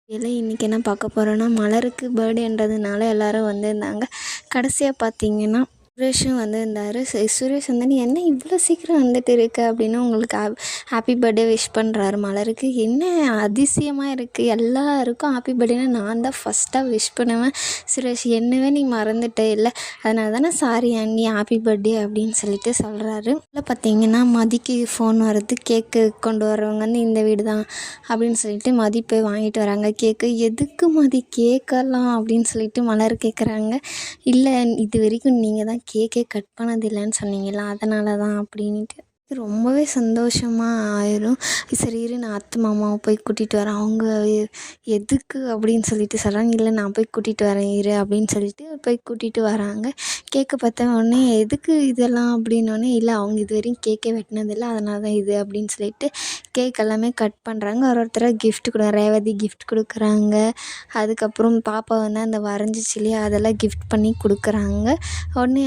இதில் இன்றைக்கி என்ன பார்க்க போகிறோன்னா, மலருக்கு பர்த்டேன்றதுனால எல்லோரும் வந்திருந்தாங்க. கடைசியாக பார்த்தீங்கன்னா சுரேஷும் வந்திருந்தார். சுரேஷ் வந்து, "நீ என்ன இவ்வளோ சீக்கிரம் வந்துட்டு இருக்க?" அப்படின்னு உங்களுக்கு ஹாப்பி பர்த்டே விஷ் பண்ணுறாரு மலருக்கு. என்ன அதிசயமாக இருக்குது, எல்லாருக்கும் ஹாப்பி பர்த்டேன்னு நான் தான் ஃபஸ்ட்டாக விஷ் பண்ணுவேன். சுரேஷ், என்னவே நீ மறந்துட்டே இல்லை, அதனால தானே சாரி அண்ணி, ஹாப்பி பர்த்டே அப்படின்னு சொல்லிட்டு சொல்கிறாரு. இல்லை பார்த்தீங்கன்னா மதிக்கு ஃபோன் வருது, கேக்கு கொண்டு வரவங்க வந்து இந்த வீடு தான் அப்படின்னு சொல்லிட்டு மதி போய் வாங்கிட்டு வராங்க கேக்கு. "எதுக்கு மதி கேக்கெல்லாம்?" அப்படின்னு சொல்லிட்டு மலர் கேட்குறாங்க. "இல்லை, இது வரைக்கும் நீங்கள் தான் கேக்கே கட் பண்ணதில்லைன்னு சொன்னீங்களா, அதனால தான்" அப்படின்ட்டு ரொம்பவே சந்தோஷமாக ஆயிரும். "சரி இரு, நான் அத்தை மாமாவை போய் கூட்டிகிட்டு வரேன்." அவங்க "எதுக்கு?" அப்படின்னு சொல்லிட்டு சொல்கிறாங்க. "இல்லை, நான் போய் கூட்டிகிட்டு வரேன் இரு" அப்படின்னு சொல்லிட்டு போய் கூட்டிகிட்டு வராங்க. கேக்கை பார்த்த உடனே, "எதுக்கு இதெல்லாம்?" அப்படின்னோடனே, "இல்லை, அவங்க இது வரையும் கேக்கே வெட்டினதில்லை, அதனால தான் இது" அப்படின்னு சொல்லிட்டு கேக் எல்லாமே கட் பண்ணுறாங்க. ஒருத்தராக கிஃப்ட் ரேவதி கிஃப்ட் கொடுக்குறாங்க. அதுக்கப்புறம் பாப்பா வந்து அந்த வரைஞ்சிச்சு இல்லையா, அதெல்லாம் கிஃப்ட் பண்ணி கொடுக்குறாங்க. உடனே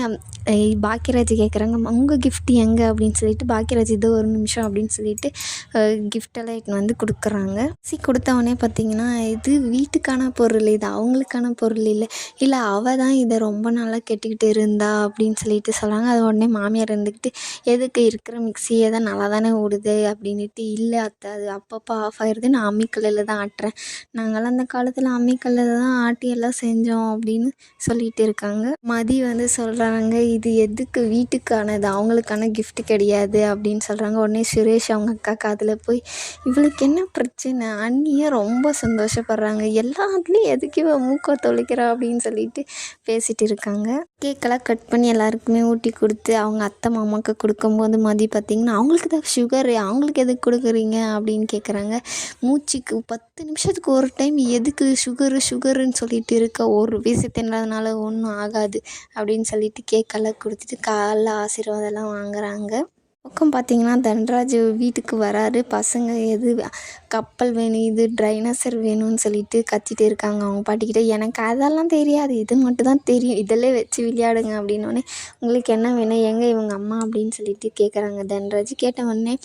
பாக்கியராஜ் கேட்குறாங்க, "உங்கள் கிஃப்ட் எங்கே?" அப்படின்னு சொல்லிட்டு பாக்கியராஜ், "இதோ ஒரு நிமிஷம்" அப்படின்னு சொல்லிட்டு கிஃப்டெல்லாம் எடுத்துன்னு வந்து கொடுக்குறாங்க. கொடுத்தவொடனே பார்த்தீங்கன்னா, "இது வீட்டுக்கான பொருள், இது அவங்களுக்கான பொருள் இல்லை, இல்லை அவள் தான் இதை ரொம்ப நாளாக கெட்டுக்கிட்டு இருந்தா" அப்படின்னு சொல்லிட்டு சொல்கிறாங்க. அது உடனே மாமியார் இருந்துக்கிட்டு, "எதுக்கு, இருக்கிற மிக்சியே தான் நல்லா தானே ஓடுது" அப்படின்ட்டு. "இல்லை அத்தை, அது அப்பப்போ ஆஃப் ஆயிடுது, நான் அம்மிக்கல்லில் தான் ஆட்டுறேன், நாங்களாம் அந்த காலத்தில் அம்மிக்கல்லில் தான் ஆட்டி எல்லாம் செஞ்சோம்" அப்படின்னு சொல்லிட்டு இருக்காங்க. மதி வந்து சொல்கிறாங்க, "இது எதுக்கு, வீட்டுக்கானது, அவங்களுக்கான கிஃப்ட் கிடையாது" அப்படின்னு சொல்கிறாங்க. உடனே சுரேஷ் அவங்க அக்கா காதில் போய், "இவளுக்கு என்ன பிரச்சனை, அண்ணியே ரொம்ப சந்தோஷப்படுறாங்க, எல்லாத்துலேயும் எதுக்கு இவ மூக்க தொலைக்கிறா" அப்படின்னு சொல்லிட்டு பேசிகிட்டு இருக்காங்க. கேக்கெல்லாம் கட் பண்ணி எல்லாருக்குமே ஊட்டி கொடுத்து அவங்க அத்தை மாமாவுக்கு கொடுக்கும்போது மதி பார்த்திங்கன்னா, "அவங்களுக்கு தான் சுகரு, அவங்களுக்கு எதுக்கு கொடுக்குறீங்க" அப்படின்னு கேட்குறாங்க. "மூச்சுக்கு 10 நிமிஷத்துக்கு ஒரு டைம் எதுக்கு சுகருன்னு சொல்லிட்டு இருக்க, ஒரு விஷயத்தினால ஒன்றும் ஆகாது" அப்படின்னு சொல்லிட்டு கேக்கெல்லாம் கொடுத்துட்டு காலைல ஆசீர்வாதம்லாம் வாங்குறாங்க. பக்கம் பார்த்திங்கன்னா தன்ராஜ் வீட்டுக்கு வராரு. பசங்க எது கப்பல் வேணும், இது டைனோசர் வேணும்னு சொல்லிட்டு கத்திட்டு இருக்காங்க அவங்க பாட்டிக்கிட்ட. "எனக்கு அதெல்லாம் தெரியாது, இது மட்டும் தான் தெரியும், இதெல்லாம் வச்சு விளையாடுங்க" அப்படின்னோடனே, "உங்களுக்கு என்ன வேணும், எங்கே இவங்க அம்மா?" அப்படின்னு சொல்லிட்டு கேட்குறாங்க தன்ராஜ். கேட்ட உடனே,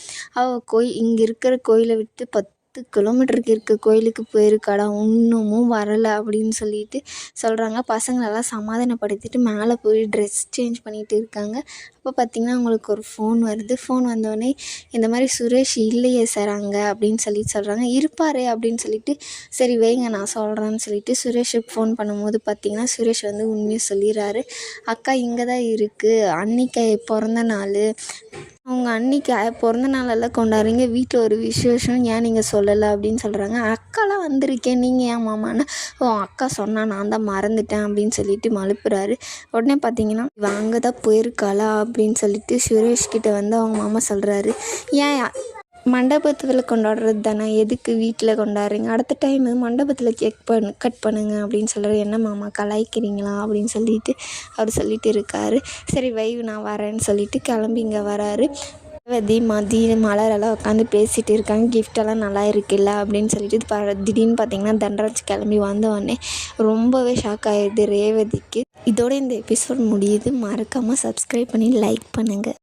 அவள் இங்கே இருக்கிற கோயிலை விட்டு 10 கிலோமீட்டருக்கு இருக்க கோயிலுக்கு போயிருக்காடா, இன்னமும் வரலை" அப்படின்னு சொல்லிட்டு சொல்கிறாங்க. பசங்களெல்லாம் சமாதானப்படுத்திட்டு மேலே போய் ட்ரெஸ் சேஞ்ச் பண்ணிகிட்டு இருக்காங்க. அப்போ பார்த்திங்கன்னா அவங்களுக்கு ஒரு ஃபோன் வருது. ஃபோன் வந்தோடனே, "இந்த மாதிரி சுரேஷ் இல்லையே சார் அங்கே" அப்படின்னு சொல்கிறாங்க. "இருப்பார்" அப்படின்னு சொல்லிட்டு, "சரி வைங்க, நான் சொல்கிறேன்னு" சொல்லிட்டு சுரேஷுக்கு ஃபோன் பண்ணும்போது பார்த்திங்கன்னா சுரேஷ் வந்து உண்மையை சொல்லிடுறாரு. "அக்கா இங்கே தான் இருக்குது, அன்னிக்கு பிறந்த நாள், அவங்க அன்னிக்கு பிறந்த நாளெல்லாம் கொண்டாடுறீங்க, வீட்டில் ஒரு விசேஷம், ஏன் நீங்கள் சொல்லலை" அப்படின்னு சொல்கிறாங்க. "அக்காலாம் வந்திருக்கேன், நீங்கள் ஏன் மாமான்னா?" "ஓ, அக்கா சொன்னா, நான் தான் மறந்துட்டேன்" அப்படின்னு சொல்லிட்டு மழுப்புறாரு. உடனே பார்த்திங்கன்னா, "இவ அங்கே தான் போயிருக்காளா" அப்படின்னு சொல்லிட்டு சுரேஷ்கிட்ட வந்து அவங்க மாமா சொல்கிறாரு. "ஏன் மண்டபத்தில் கொண்டாடுறது தானே, எதுக்கு வீட்டில் கொண்டாடுறீங்க, அடுத்த டைமு மண்டபத்தில் கேக் கட் பண்ணுங்க" அப்படின்னு சொல்கிறாரு. "என்ன மாமா கலாய்க்கிறீங்களா" அப்படின்னு சொல்லிட்டு அவர் சொல்லிட்டு இருக்காரு. "சரி வை, நான் வரேன்னு" சொல்லிட்டு கிளம்பி இங்கே வராரு. மதி மலரெல்லாம் உட்காந்து பேசிகிட்டு இருக்காங்க. "கிஃப்டெல்லாம் நல்லா இருக்குல்ல" அப்படின்னு சொல்லிட்டு திடீர்னு பார்த்திங்கன்னா தன்ராஜ் கிளம்பி வந்தோடனே ரொம்பவே ஷாக் ஆகிடுது ரேவதிக்கு. இதோட இந்த எபிசோட் முடியுது. மறக்காமல் சப்ஸ்கிரைப் பண்ணி லைக் பண்ணுங்கள்.